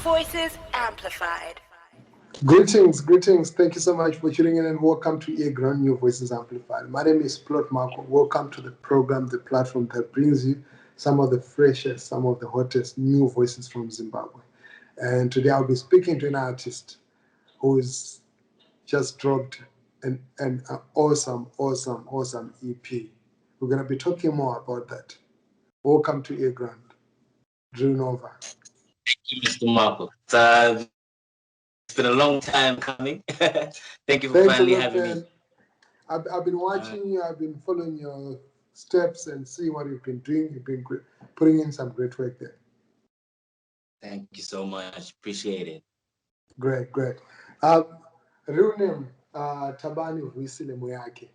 voices amplified. Greetings, greetings. Thank you so much for tuning in and welcome to earGROUND, New Voices Amplified. My name is Plot Marco. Welcome to the program, the platform that brings you some of the freshest, some of the hottest new voices from Zimbabwe. And today I'll be speaking to an artist who's just dropped an awesome EP. We're going to be talking more about that. Welcome to earGROUND, Drealnova. Thank you, Mr. Marco. It's been a long time coming. Thank you for finally having me. I've been watching you. I've been following your steps and seeing what you've been doing. You've been putting in some great work there. Thank you so much. Appreciate it. Great. Real name, Thabani Vuyisile Moyake,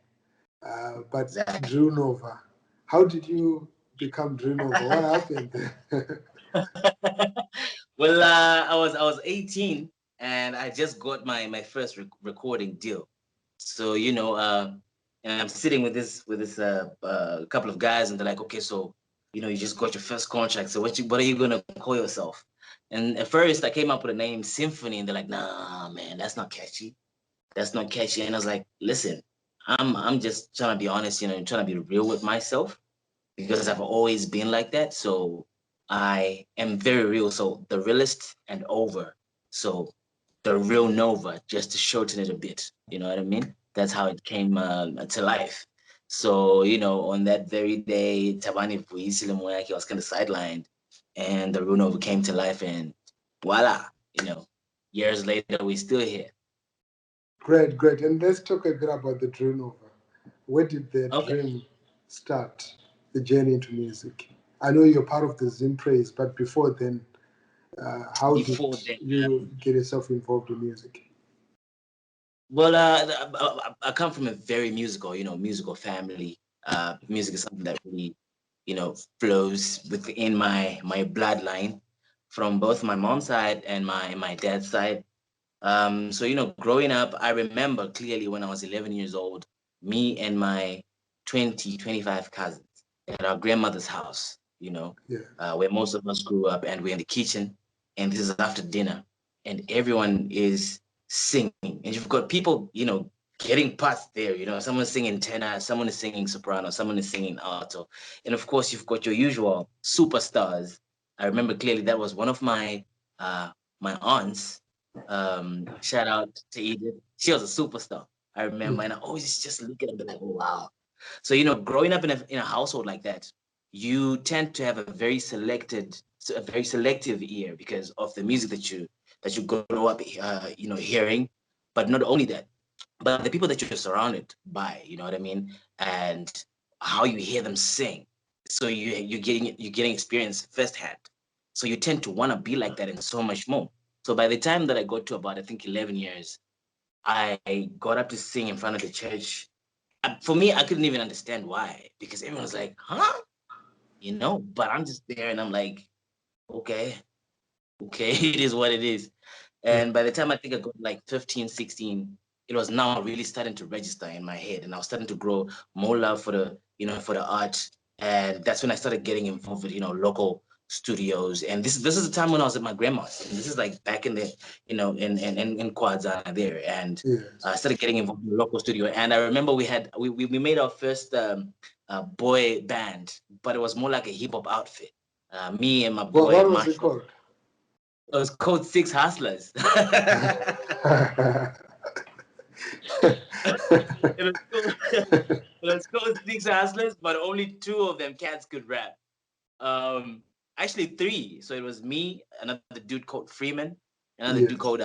but Drealnova. How did you become Drealnova? What happened? Well, I was 18 and I just got my first recording deal. So and I'm sitting with this couple of guys, and they're like, okay, so you just got your first contract. So what are you gonna call yourself? And at first I came up with a name Symphony, and they're like, nah, man, that's not catchy. That's not catchy. And I was like, listen, I'm just trying to be honest, trying to be real with myself, because I've always been like that. So I am very real. So the realist and over. So the Drealnova, just to shorten it a bit. You know what I mean? That's how it came to life. So, on that very day, Thabani Vuyisile Moyake was kind of sidelined, and the Drealnova came to life, and voila, years later, we're still here. Great. And let's talk a bit about the Drealnova. Where did the dream start, the journey into music? I know you're part of the Zim Praise, but before then, how did you get yourself involved in music? Well, I come from a very musical family. Music is something that really, flows within my bloodline from both my mom's side and my dad's side. So, growing up, I remember clearly when I was 11 years old, me and my 25 cousins at our grandmother's house, where most of us grew up, and we're in the kitchen, and this is after dinner, and everyone is singing, and you've got people, getting parts there, someone's singing tenor, someone is singing soprano, someone is singing alto, and of course you've got your usual superstars. I remember clearly that was one of my aunts. Shout out to Edith. She was a superstar. I remember, and I always just look at her and be like, oh, wow. So, growing up in a household like that, you tend to have a very selective ear because of the music that you grow up, hearing. But not only that, but the people that you're surrounded by, you know what I mean, and how you hear them sing. So you're getting experience firsthand. So you tend to want to be like that and so much more. So by the time that I got to about, I think, 11 years, I got up to sing in front of the church. For me, I couldn't even understand why, because everyone was like, huh? But I'm just there and I'm like, okay, it is what it is. And by the time I think I got like 15, 16, it was now really starting to register in my head, and I was starting to grow more love for the art. And that's when I started getting involved with, local studios. And this is the time when I was at my grandma's. And this is like back in the, in Kwadzana there. And I started getting involved in the local studio. And I remember we made our first boy band, but it was more like a hip hop outfit. Me and my boy. What was it called? It was called Six Hustlers. It was called Six Hustlers, but only 2 of them cats could rap. Actually 3. So it was me, another dude called Freeman, another dude called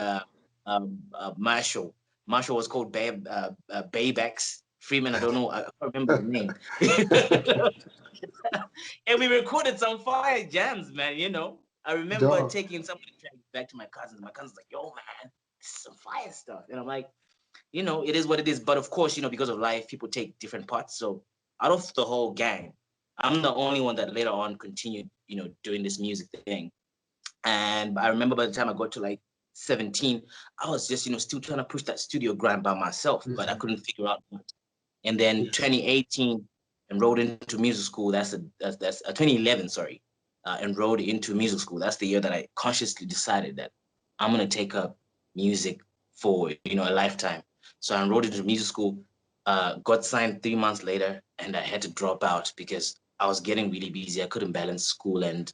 Marshall. Marshall was called Baybax. Freeman, I don't know, I can't remember the name. And we recorded some fire jams, man. I remember taking some of the tracks back to my cousins. My cousins like, yo, man, this is some fire stuff. And I'm like, it is what it is. But of course, because of life, people take different parts. So out of the whole gang, I'm the only one that later on continued, doing this music thing. And I remember by the time I got to like 17, I was just, still trying to push that studio grind by myself, but I couldn't figure out what. And then 2018, enrolled into music school. That's 2011, sorry. Enrolled into music school. That's the year that I consciously decided that I'm going to take up music for, a lifetime. So I enrolled into music school, got signed 3 months later, and I had to drop out because I was getting really busy. I couldn't balance school and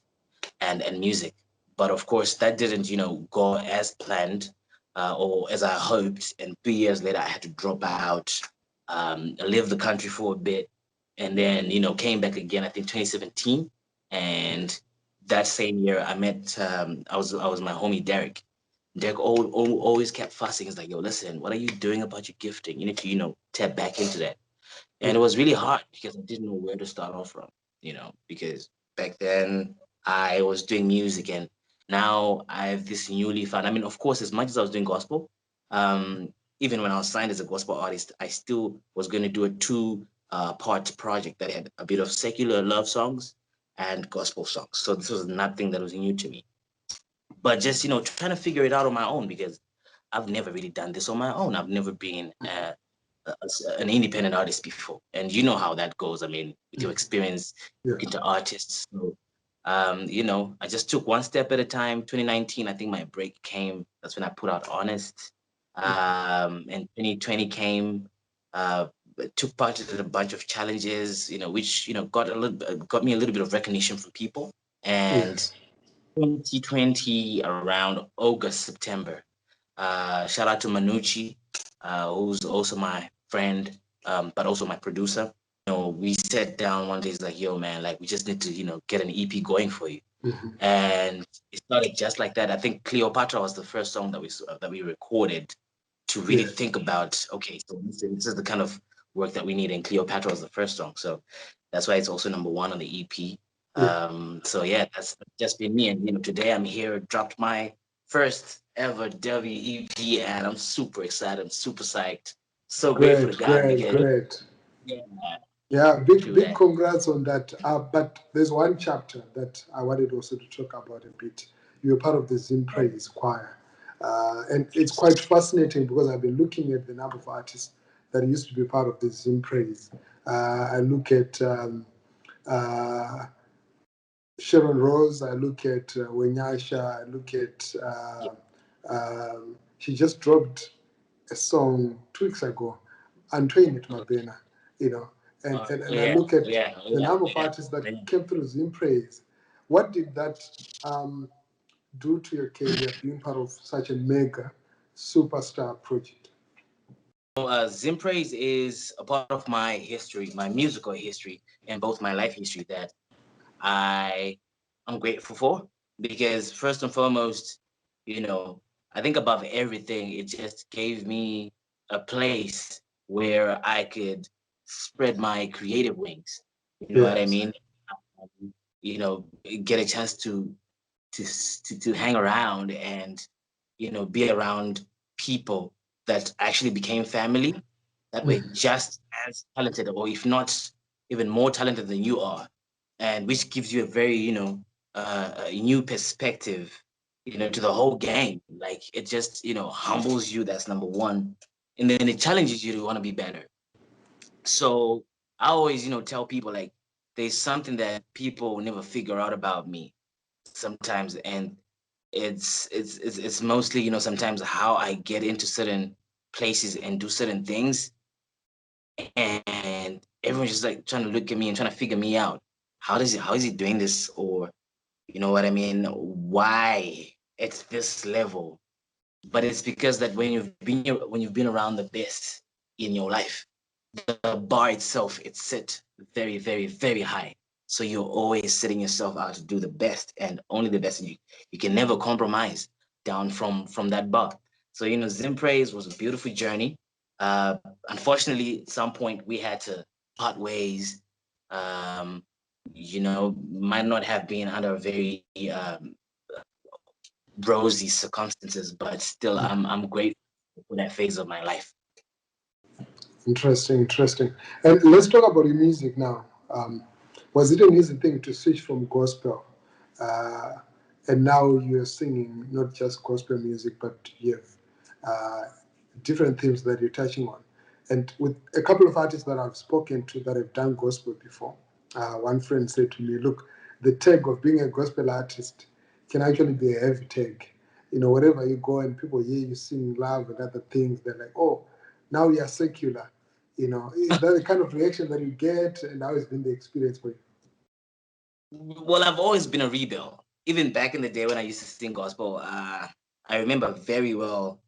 music. But of course, that didn't, go as planned or as I hoped. And 3 years later, I had to drop out, live the country for a bit, and then, came back again, I think 2017. And that same year, I met, I was my homie, Derek. Derek always kept fussing. He's like, yo, listen, what are you doing about your gifting? You need to, tap back into that. And it was really hard because I didn't know where to start off from, because back then I was doing music and now I have this newly found, I mean, of course, as much as I was doing gospel, even when I was signed as a gospel artist, I still was going to do a two-part project that had a bit of secular love songs and gospel songs. So this was nothing that was new to me. But just, trying to figure it out on my own because I've never really done this on my own. I've never been an independent artist before, and you know how that goes. I mean, with your experience talking to artists, so I just took one step at a time. 2019, I think my break came. That's when I put out Honest. And 2020 came. Took part in a bunch of challenges, which got me a little bit of recognition from people. And 2020, around August, September. Shout out to Manucci, who's also my friend, but also my producer. We sat down one day. He's like, "Yo, man, like we just need to, get an EP going for you." And it started just like that. I think Cleopatra was the first song that we recorded to really think about. Okay, so this is the kind of work that we need, and Cleopatra was the first song. So that's why it's also #1 on the EP. So yeah, that's just been me. And today I'm here, dropped my first ever WEP, and I'm super excited. I'm super psyched. So grateful to God because Great. yeah, Yeah, big congrats on that. But there's one chapter that I wanted also to talk about a bit. You're part of the Zim Praise choir. And it's quite fascinating because I've been looking at the number of artists that used to be part of the Zim Praise. I look at Sharon Rose, I look at Wenyasha, I look at, she just dropped a song 2 weeks ago, Antoine Mabena, and I look at the number of artists that came through Zim Praise. What did that do to your career being part of such a mega superstar project? Zim Praise is a part of my history, my musical history, and both my life history that I'm grateful for, because first and foremost, I think above everything, it just gave me a place where I could spread my creative wings. You know what I mean? Get a chance to hang around and be around people that actually became family, that were just as talented, or if not even more talented than you are, and which gives you a very a new perspective to the whole game. Like it just humbles you. That's #1, and then it challenges you to want to be better. So I always tell people, like, there's something that people will never figure out about me sometimes, and it's mostly sometimes how I get into certain places and do certain things, and everyone's just like trying to look at me and trying to figure me out. How is he doing this? Or you know what I mean? Why it's this level? But it's because that when you've been around the best in your life, the bar itself, it's set very, very, very high. So you're always setting yourself out to do the best and only the best. And you can never compromise down from that bar. So, Zim Praise was a beautiful journey. Unfortunately, at some point we had to part ways. Might not have been under very rosy circumstances, but still I'm grateful for that phase of my life. Interesting. And let's talk about your music now. Was it an easy thing to switch from gospel? And now you're singing not just gospel music, but you have different themes that you're touching on. And with a couple of artists that I've spoken to that have done gospel before, one friend said to me, look, the tag of being a gospel artist can actually be a heavy tag. wherever you go and people hear you sing love and other things, they're like, oh, now you're secular. Is that the kind of reaction that you get, and how has been the experience for you? Well, I've always been a rebel. Even back in the day when I used to sing gospel, I remember very well.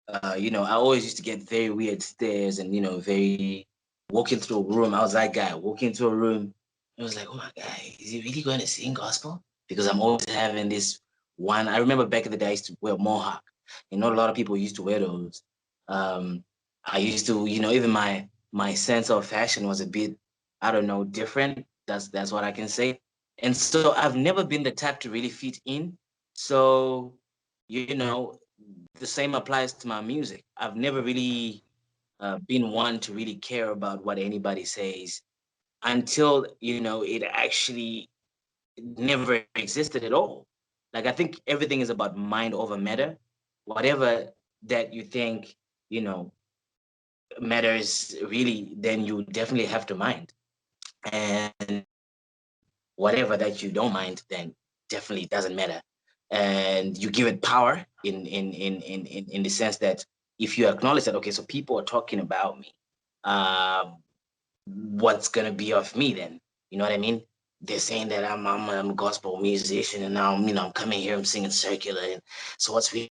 I always used to get very weird stares and very walking through a room. I was that guy walking into a room. I was like, oh my God, is he really going to sing gospel? Because I'm always having this one. I remember back in the day I used to wear mohawk. A lot of people used to wear those. Um, I used to, even my sense of fashion was a bit, I don't know, different. That's what I can say. And so I've never been the type to really fit in. So, the same applies to my music. I've never really been one to really care about what anybody says until, it actually never existed at all. Like, I think everything is about mind over matter. Whatever that you think, you know, matters really, then you definitely have to mind. And whatever that you don't mind, then definitely doesn't matter. And you give it power in the sense that if you acknowledge that, okay, so people are talking about me, uh, what's gonna be of me then? You know what I mean? They're saying that I'm a gospel musician and now I'm coming here, I'm singing circular, and so what's really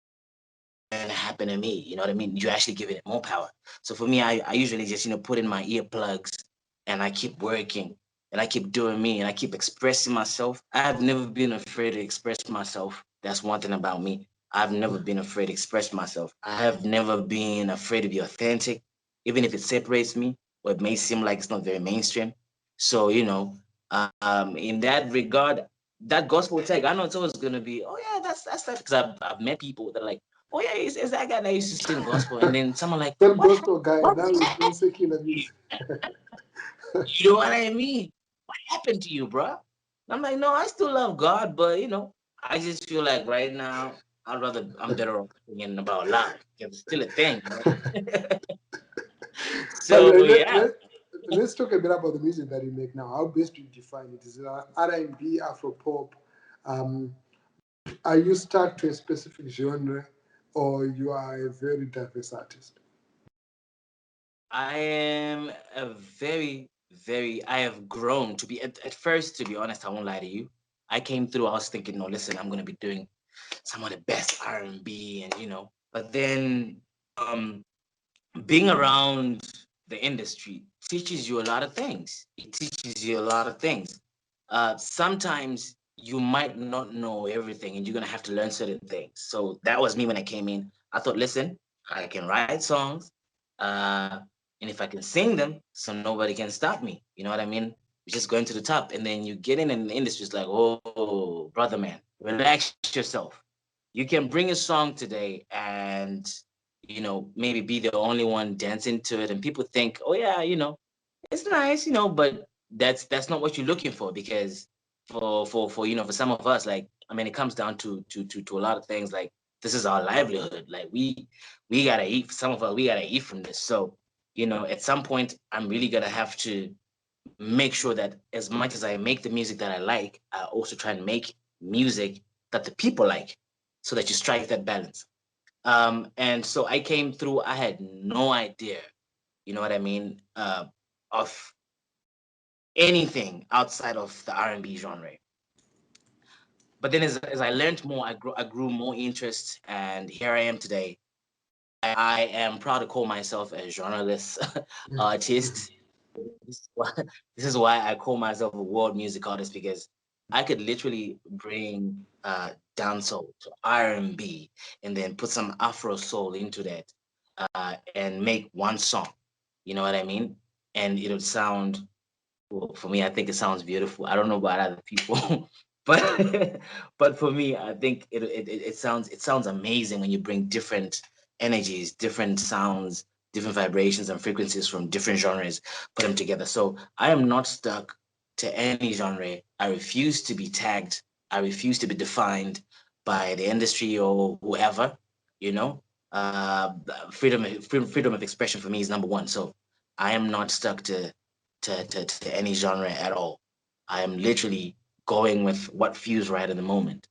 gonna happen to me? You know what I mean? You're actually giving it more power. So for me, I usually just put in my earplugs and I keep working and I keep doing me and I keep expressing myself. I've never been afraid to express myself. That's one thing about me. I've never been afraid to express myself. I have never been afraid to be authentic, even if it separates me or it may seem like it's not very mainstream. So, in that regard, that gospel tag, I know it's always gonna be, oh yeah, that's that, because I've met people that are like, oh yeah, it's that guy that used to sing gospel, and then someone like, That what gospel guy, what now he's doing secular music. you know what I mean? What happened to you, bro? I'm like, no, I still love God, but I just feel like right now I'm better off singing about love. It's still a thing, But So yeah. let's talk a bit about the music that you make now. How best do you define it? Is it R&B, Afro pop? Um, are you stuck to a specific genre, or you are a very diverse artist? I am a I have grown to be, at first, to be honest, I won't lie to you. I came through, I was thinking, no, listen, I'm going to be doing some of the best R&B and, but then being around the industry teaches you a lot of things. It teaches you a lot of things. Sometimes you might not know everything and you're going to have to learn certain things. So that was me when I came in. I thought, listen, I can write songs. Uh, and if I can sing them, so nobody can stop me. You know what I mean? You're just going to the top. And then you get in and the industry is like, oh, brother, man, relax yourself. You can bring a song today and maybe be the only one dancing to it, and people think, oh yeah, it's nice, but that's not what you're looking for, because for some of us, like, I mean, it comes down to a lot of things. Like, this is our livelihood. Like, we gotta eat. Some of us, we gotta eat from this. So, at some point, I'm really gonna have to make sure that as much as I make the music that I like, I also try and make music that the people like, so that you strike that balance. And so I came through, I had no idea, you know what I mean, of anything outside of the R&B genre. But then as I learned more, I grew more interest, and here I am today. I am proud to call myself a journalist artist. This is why I call myself a world music artist, because I could literally bring dancehall to R&B and then put some Afro soul into that, and make one song. You know what I mean? And it would sound, well, for me, I think it sounds beautiful. I don't know about other people, but but for me, I think it sounds amazing when you bring different energies, different sounds, different vibrations and frequencies from different genres, put them together. So I am not stuck to any genre. I refuse to be tagged. I refuse to be defined by the industry or whoever. You know, uh, freedom of expression for me is number one. So I am not stuck to any genre at all. I am literally going with what feels right at the moment.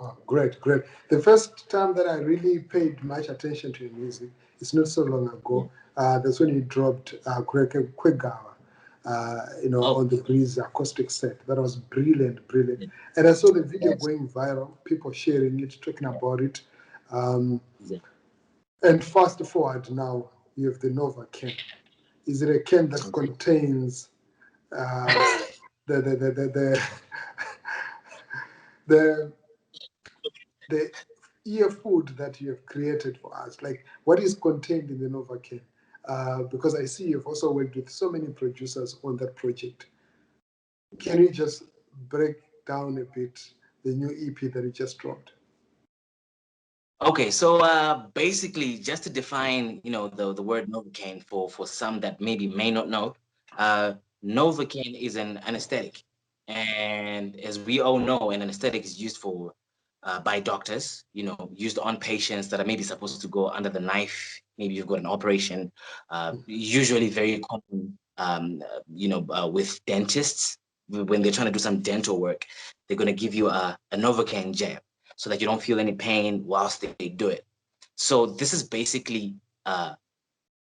Oh, great, great. The first time that I really paid much attention to your music is not so long Yeah. ago. That's when you dropped Kwegawa, Oh, on the Breeze acoustic set. That was brilliant, brilliant. And I saw the video yes. going viral, people sharing it, talking about it. Um, Yeah. and fast forward now, you have the Novacane. Is it a can that Okay. contains the the the the the, the the ear food that you have created for us? Like, what is contained in the Novacane? Because I see you've also worked with so many producers on that project. Can you just break down a bit the new EP that you just dropped? Okay, so basically, just to define, the word Novocaine for some that maybe may not know, uh, Novocaine is an anesthetic, and as we all know, an anesthetic is used for by doctors, used on patients that are maybe supposed to go under the knife. Maybe you've got an operation, usually very common, with dentists when they're trying to do some dental work, they're going to give you a Novocaine gel so that you don't feel any pain whilst they do it. So this is basically an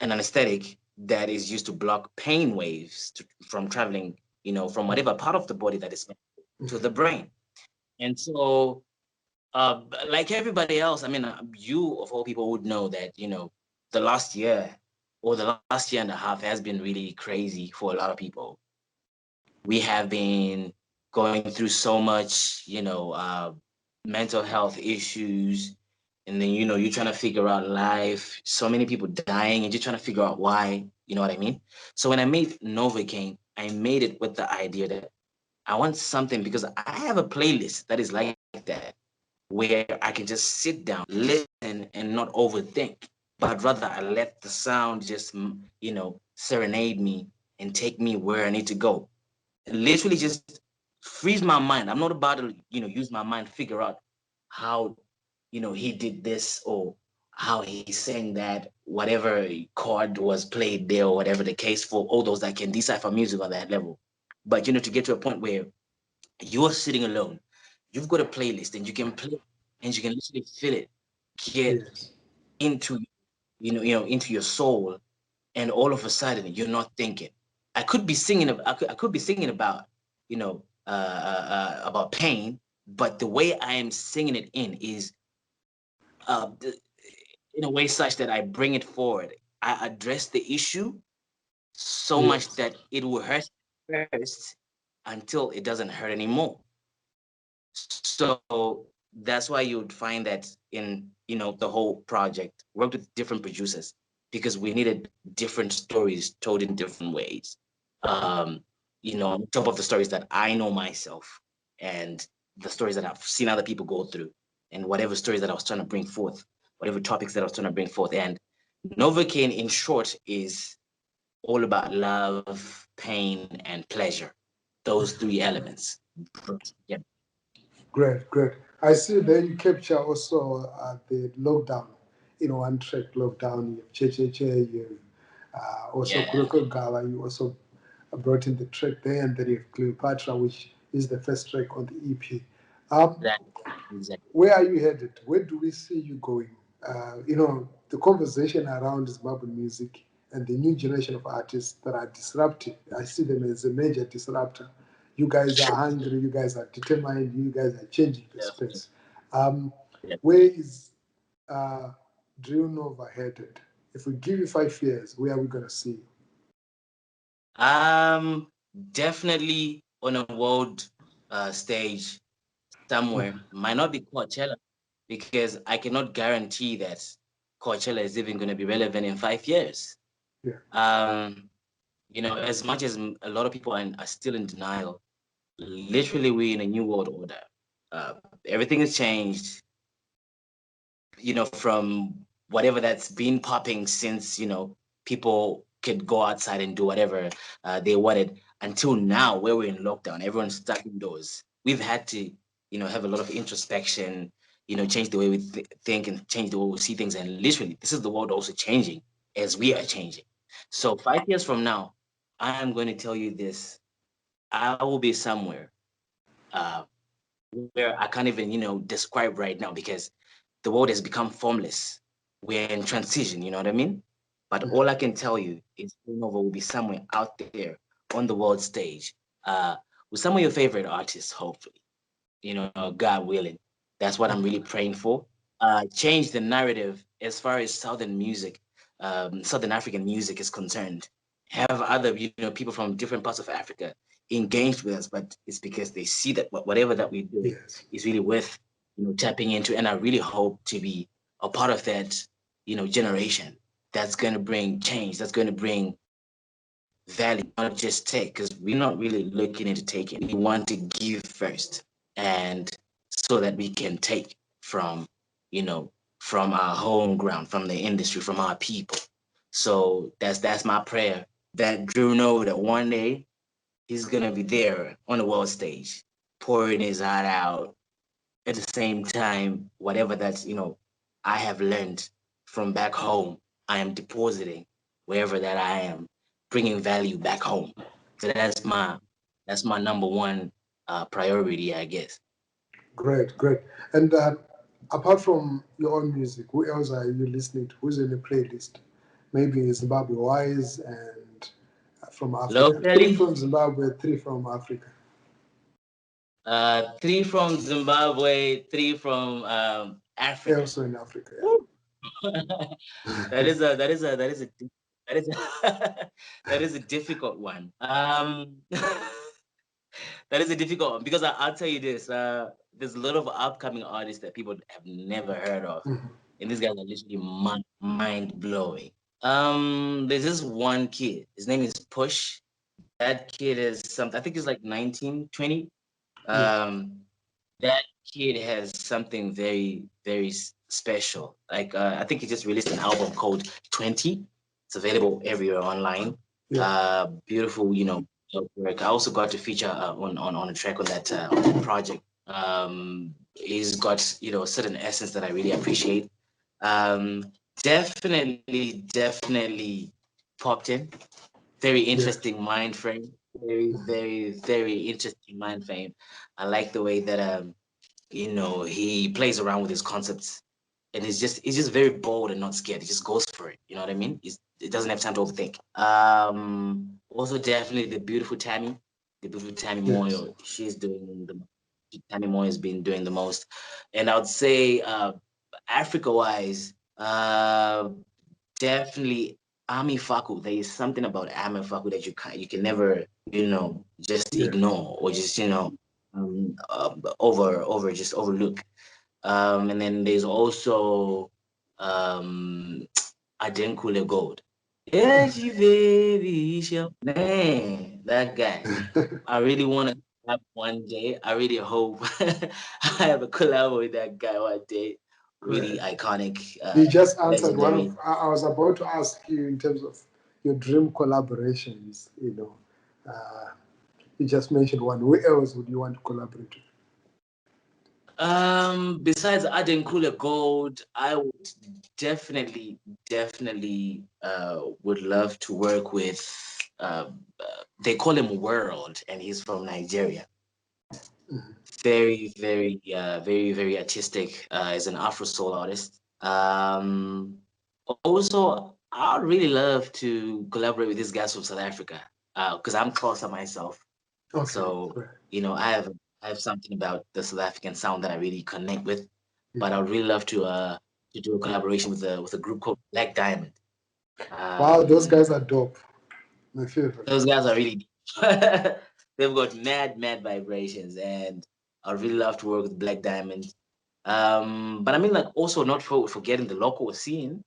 anesthetic that is used to block pain waves from traveling, from whatever part of the body that is to the brain. And so, like everybody else, I mean, you of all people would know that, the last year or the last year and a half has been really crazy for a lot of people. We have been going through so much, mental health issues, and then you're trying to figure out life. So many people dying, and you're trying to figure out why. You know what I mean? So when I made Novocaine, I made it with the idea that I want something because I have a playlist that is like that, where I can just sit down, listen, and not overthink, but rather I let the sound just, serenade me and take me where I need to go. Literally just freeze my mind. I'm not about to, use my mind to figure out how, he did this or how he sang that, whatever chord was played there or whatever the case for all those that can decipher music on that level. But, to get to a point where you're sitting alone, you've got a playlist and you can play and you can literally feel it get Yes. into, into your soul, and all of a sudden you're not thinking. I could be singing about, about pain, but the way I am singing it in is uh, in a way such that I bring it forward. I address the issue so much Yes. that it will hurt first until it doesn't hurt anymore. So that's why you would find that in, the whole project, worked with different producers because we needed different stories told in different ways. Um, on top of the stories that I know myself and the stories that I've seen other people go through, and whatever stories that I was trying to bring forth, whatever topics that I was trying to bring forth. And Novocaine, in short, is all about love, pain, and pleasure. Those three elements. Yeah. Great, great. I see there you capture also the lockdown, one track lockdown. You have Che, you have also Yeah. Kuroko Gala. You also brought in the track there, and then you have Cleopatra, which is the first track on the EP. Um, Exactly. Exactly. where are you headed? Where do we see you going? The conversation around Zimbabwe music and the new generation of artists that are disruptive. I see them as a major disruptor. You guys are hungry. You guys are determined. You guys are changing the Definitely. space. Um, Yeah. where is uh, Drealnova headed? If we give you 5 years, where are we going to see you? Um, Definitely on a world stage somewhere. Might not be Coachella because I cannot guarantee that Coachella is even going to be relevant in 5 years. Yeah. Um, as much as a lot of people are still in denial, literally we're in a new world order. Everything has changed, from whatever that's been popping since, people could go outside and do whatever they wanted until now, where we're in lockdown, everyone's stuck indoors. We've had to, have a lot of introspection, change the way we think and change the way we see things. And literally, this is the world also changing as we are changing. So 5 years from now, I am going to tell you this. I will be somewhere, uh, where I can't even, describe right now because the world has become formless. We're in transition, you know what I mean? But all I can tell you is Drealnova will be somewhere out there on the world stage with some of your favorite artists, hopefully, God willing. That's what I'm really praying for. Change the narrative as far as Southern music, Southern African music is concerned. Have other, people from different parts of Africa engaged with us, but it's because they see that whatever that we're doing Yes. is really worth, tapping into. And I really hope to be a part of that, generation that's going to bring change, that's going to bring value, not just take, because we're not really looking into taking. We want to give first, and so that we can take from, from our home ground, from the industry, from our people. So that's my prayer that Drew know that one day he's gonna be there on the world stage, pouring his heart out. At the same time, whatever that's I have learned from back home, I am depositing wherever that I am, bringing value back home. So that's my number one priority, I guess. Great, great. And apart from your own music, who else are you listening to? Who's in the playlist? Maybe Zimbabwe wise and from Africa. Three Locally, from Zimbabwe, three from Africa. three from Zimbabwe, three from Africa. Also in Africa, that yeah. is a that is a that is a that is that is a difficult one. That is a difficult one because I'll tell you this. There's a lot of upcoming artists that people have never heard of, Mhm. and these guys are literally mind blowing. There's this one kid. His name is Push. That kid is something. I think he's like 19, 20. Yeah. That kid has something very, very special. Like I think he just released an album called 20. It's available everywhere online. Yeah. Beautiful, work. I also got to feature on a track on that project. He's got a certain essence that I really appreciate. Um, definitely popped in. Very Yeah. interesting mind frame. Very, very, very interesting mind frame. I like the way that he plays around with his concepts, and he's just very bold and not scared. He just goes for it. You know what I mean? It doesn't have time to overthink. Also definitely the beautiful Tammy Yes. Moyo. Tammy Moyo has been doing the most, and I would say Africa wise, definitely Ami Faku. There is something about Ami Faku that you can never just Yeah. ignore or just just overlook. And then there's also Adenkule Gold. Yeah, she baby, man, that guy. I really want to have one day. I really hope I have a collab with that guy one day. Really Great. iconic, You just answered one legendary. of. I was about to ask you in terms of your dream collaborations. You just mentioned one. Who else would you want to collaborate with? Besides Adenkule Gold, I would definitely would love to work with they call him World, and he's from Nigeria. Mhm. Very artistic. Is an Afro soul artist. Also, I'd really love to collaborate with these guys from South Africa because I'm closer myself. Okay, So, great. I have something about the South African sound that I really connect with. But Mhm. I would really love to do a collaboration with a group called Black Diamond. Wow, those Um, guys are dope. My favorite. those guys are really they've got mad vibrations, and I'd really love to work with Black Diamond. But I mean, like, also not forgetting the local scene.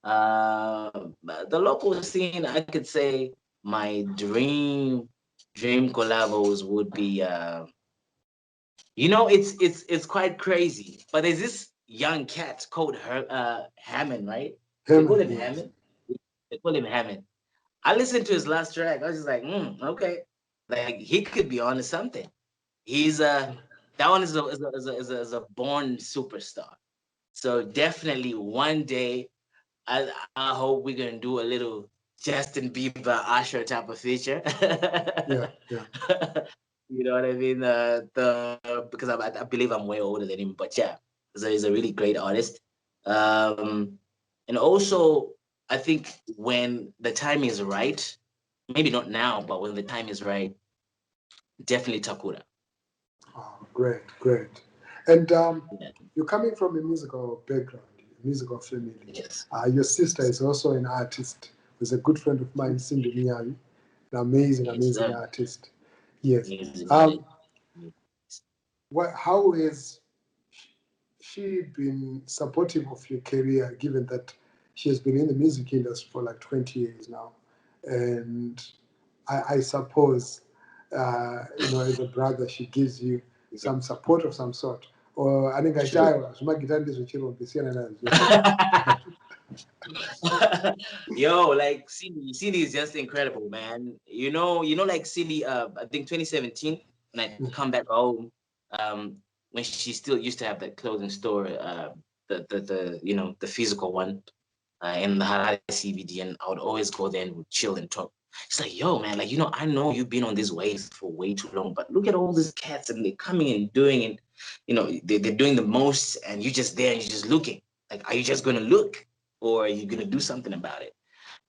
The local scene, I could say my dream collabos would be it's quite crazy. But there's this young cat called Hammond, right? They call Him, him yes. Hammond. They call him Hammond. I listened to his last track. I was just like, okay. Like he could be on to something. He's that one is a born superstar. So definitely one day I hope we're gonna do a little Justin Bieber Usher type of feature. Yeah, yeah. You know what I mean? Because I believe I'm way older than him, but yeah, so he's a really great artist. And also, I think when the time is right, maybe not now, but when the time is right, definitely Takura. Oh, great, great. And Yeah. you're coming from a musical background, a musical family. Yes. Your sister is also an artist, who's a good friend of mine, Cindy Miyavi, an amazing, Yes, amazing sir. artist. Yes. He's really- Um, how has she been supportive of your career, given that she has been in the music industry for like 20 years now? And I suppose, as a brother, she gives you some support of some sort. Or I think I True. tell you, Yo, like Cindy is just incredible, man. Like Cindy, I think 2017, when I come back home, when she still used to have that clothing store, the physical one, in the Harare CBD, and I would always go there and would chill and talk. She's like, yo, man, like, I know you've been on these waves for way too long, but look at all these cats and they're coming and doing it. They're doing the most and you're just there and you're just looking. Like, are you just going to look or are you going to do something about it?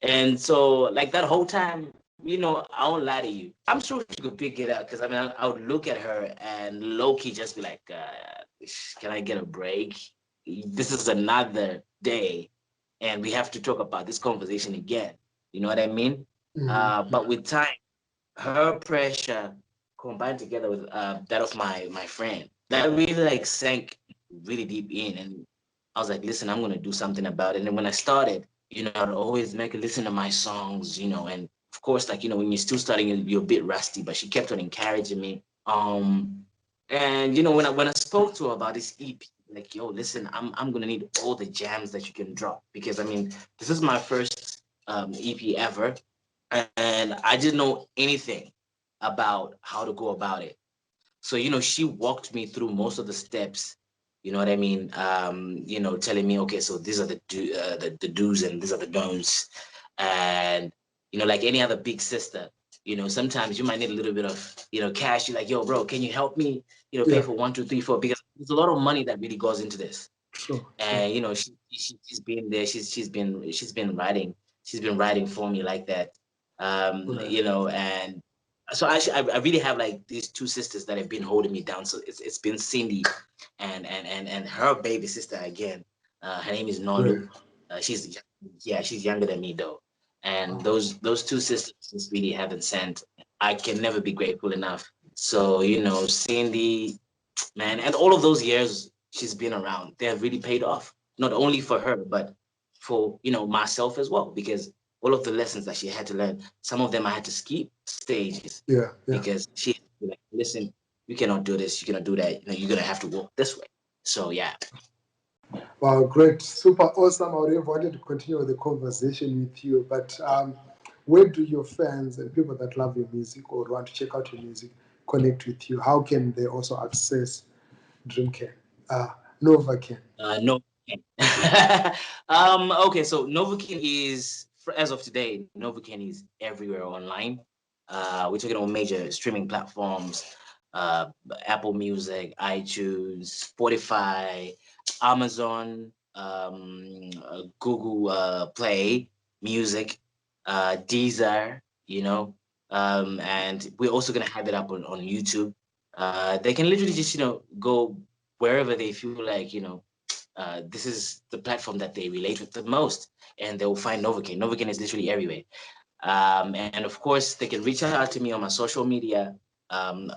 And so, like, that whole time, I won't lie to you. I'm sure she could pick it up because, I mean, I would look at her and low-key just be like, can I get a break? This is another day and we have to talk about this conversation again. You know what I mean? But with time, her pressure combined together with that of my friend, that really like sank really deep in, and I was like, listen, I'm gonna do something about it. And when I started, I'd always make her listen to my songs, and of course, like when you're still starting, you're a bit rusty, but she kept on encouraging me. And when I spoke to her about this EP, like, yo, listen, I'm gonna need all the jams that you can drop because I mean, this is my first EP ever, and I didn't know anything about how to go about it. So, she walked me through most of the steps. You know what I mean? Telling me, okay, so these are the do's and these are the don'ts. And, like any other big sister, sometimes you might need a little bit of, cash. You're like, yo, bro, can you help me, pay yeah, for 1, 2, 3, 4? Because there's a lot of money that really goes into this. sure, sure. And, she's been there. She's been writing for me like that. Right. And so I really have like these two sisters that have been holding me down. So it's been Cindy and her baby sister again. Her name is Great. Nolu. She's younger than me though. And Oh, those two sisters just really haven't sent. I can never be grateful enough. So Cindy, man, and all of those years she's been around, they have really paid off. Not only for her, but for myself as well, because all of the lessons that she had to learn, some of them I had to skip stages yeah, yeah. because she had to be like, listen, you cannot do this, you cannot do that, you're gonna have to walk this way. So yeah. Wow, great, super awesome. I would have wanted to continue with the conversation with you, but where do your fans and people that love your music or want to check out your music connect with you? How can they also access Dreamcane, Novacane? No. Okay, so Novacane is, as of today, Novacane is everywhere online. We're talking about major streaming platforms, uh, Apple Music, iTunes, Spotify, Amazon, Google Play Music, Deezer, and we're also gonna have it up on YouTube. They can literally just go wherever they feel like this is the platform that they relate with the most, and they will find Novacane. Novacane is literally everywhere. And of course, they can reach out to me on my social media. On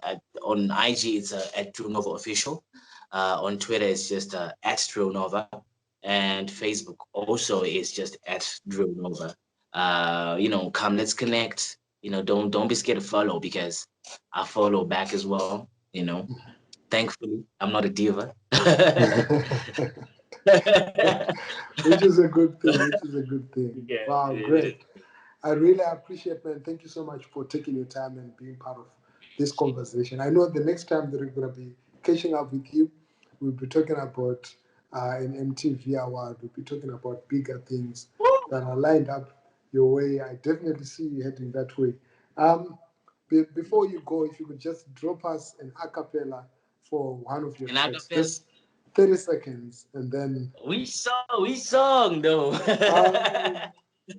IG, it's at Drealnova Official. On Twitter, it's just at Drealnova. And Facebook also is just at Drealnova. Come, let's connect. Don't be scared to follow because I follow back as well. Thankfully, I'm not a diva. Which is a good thing. Which is a good thing. Yeah, Wow, it is. great. I really appreciate, man. Thank you so much for taking your time and being part of this conversation. I know the next time that we're going to be catching up with you, we'll be talking about an MTV award. We'll be talking about bigger things that are lined up your way. I definitely see you heading that way. Um, before you go, if you could just drop us an a cappella for one of your tracks, just 30 seconds, and then. Which song though?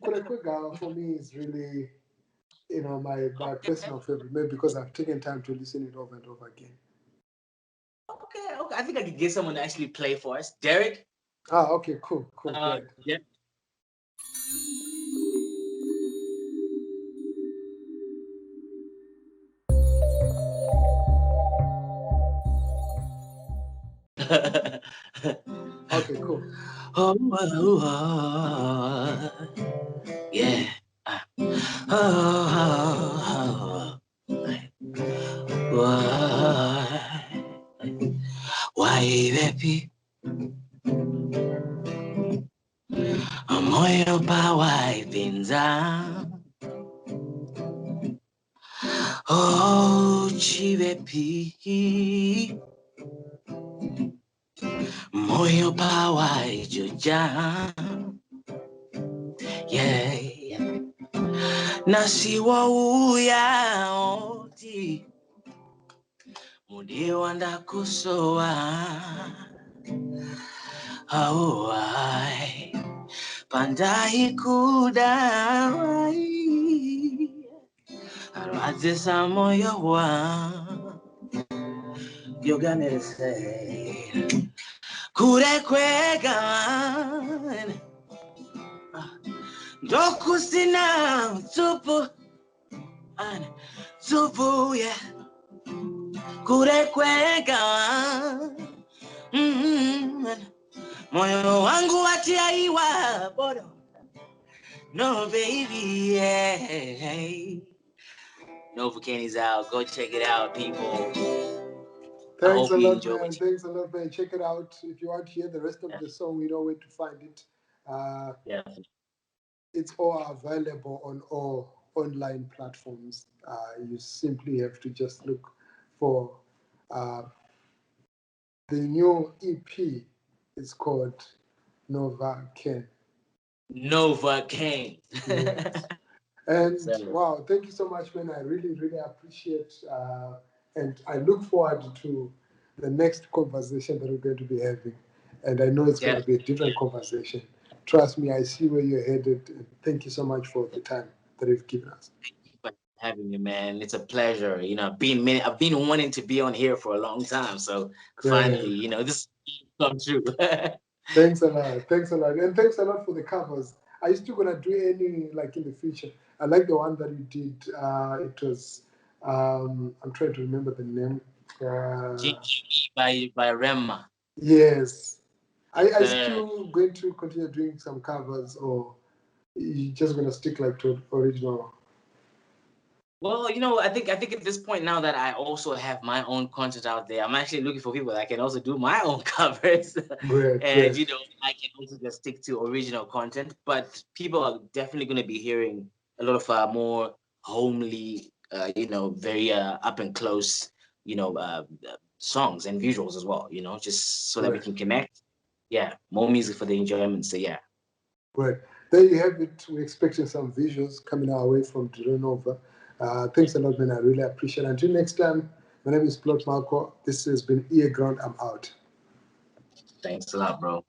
Kurekwega for me is really, my personal favorite, maybe because I've taken time to listen it over and over again. Okay. I think I could get someone to actually play for us. Derek? Okay, cool. Great. Yeah. Okay, cool. Yeah. Why baby? Moyo pa why pinza? Oh, chivepi. Moyo pa why juja? Yeah. Nasi wa uya oti. Mudi wanda kusoa. Oh, I. Pandai kudawai. Arwazisa moyo wa. You got me to say. Kure kwegan. Dokusina tupu. Tupu, yeah. Kure kwegan. Moyo wangu watia iwa bodo. No, baby, yeah. Novacane's out. Go check it out, people. Thanks a you lot, enjoy man. Thanks a lot, man. Check it out. If you want to hear the rest of the song, you know where to find it. Yeah. It's all available on all online platforms. You simply have to just look for the new EP. It's called Novacane. Novacane. Yes. And So, wow, thank you so much, man. I really, really appreciate, and I look forward to the next conversation that we're going to be having. And I know it's going to be a different conversation. Trust me, I see where you're headed. And thank you so much for the time that you've given us. Thank you for having me, man. It's a pleasure. I've been wanting to be on here for a long time. So finally, this come true. Thanks a lot. Thanks a lot. And thanks a lot for the covers. Are you still going to do any like in the future? I like the one that you did. It was, I'm trying to remember the name. by Remma. Yes. Yes, Are you still going to continue doing some covers, or you just going to stick like to original? Well, I think at this point now that I also have my own content out there, I'm actually looking for people that can also do my own covers. Great, And great. I can also just stick to original content. But people are definitely going to be hearing a lot of more homely, very up and close, songs and visuals as well. Just so that we can connect. Yeah, more music for the enjoyment. So yeah. Great. There you have it. We're expecting some visuals coming our way from Drealnova. Thanks a lot, man. I really appreciate it. Until next time, my name is Plot Marco. This has been earGROUND. I'm out. Thanks a lot, bro.